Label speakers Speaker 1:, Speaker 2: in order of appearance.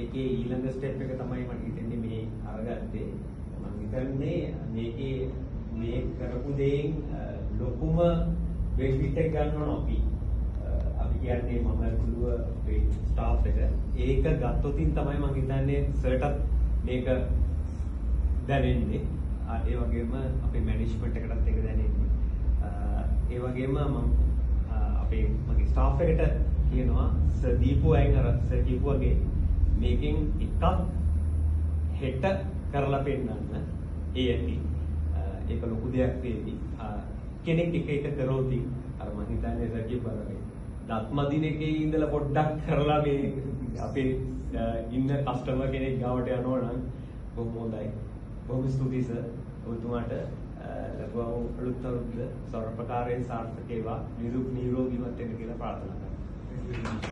Speaker 1: මේකේ ඊළඟ ස්ටෙප් එක තමයි මම හිතන්නේ මේ අරගත්තේ. මම හිතන්නේ මේකේ මේ කරපු දෙයින් ලොකුම බෙනිෆිට් එක ගන්නවා අපි. අපි කියන්නේ මම පුළුව අපේ ස්ටාෆ් එක. ඒක ගත්තොතින් තමයි මම හිතන්නේ සර්ටත් මේක දැනෙන්නේ. ඒ වගේම අපේ මැනේජ්මන්ට් එකටත් ඒක දැනෙන්නේ. ඒ වගේම මම අපේ මගේ ස්ටාෆ් එකට කියනවා සර් දීපු අයන් අර සර් කිව්වාගේ මේකෙන් එකක් හෙට කරලා පෙන්නන්න ඒ ඇති. ඒක ලොකු දෙයක් වේවි. කෙනෙක් එක කරොත් අර මම හිතන්නේ සර් කිව්වා දත්මදින එකේ ඉඳලා පොඩ්ඩක් කරලා මේ අපේ ඉන්න කස්ටමර් කෙනෙක් ගාවට යනවා නම් බොහොම හොඳයි. බොහොම ස්තුතියි සර්. ඔබතුමාට ලැබුවා අලුත් අවුරුද්ද සර්ව ප්‍රකාරයෙන් සාර්ථක වේවා. නිරෝගීවත් වෙන්න කියලා ප්‍රාර්ථනා කරනවා.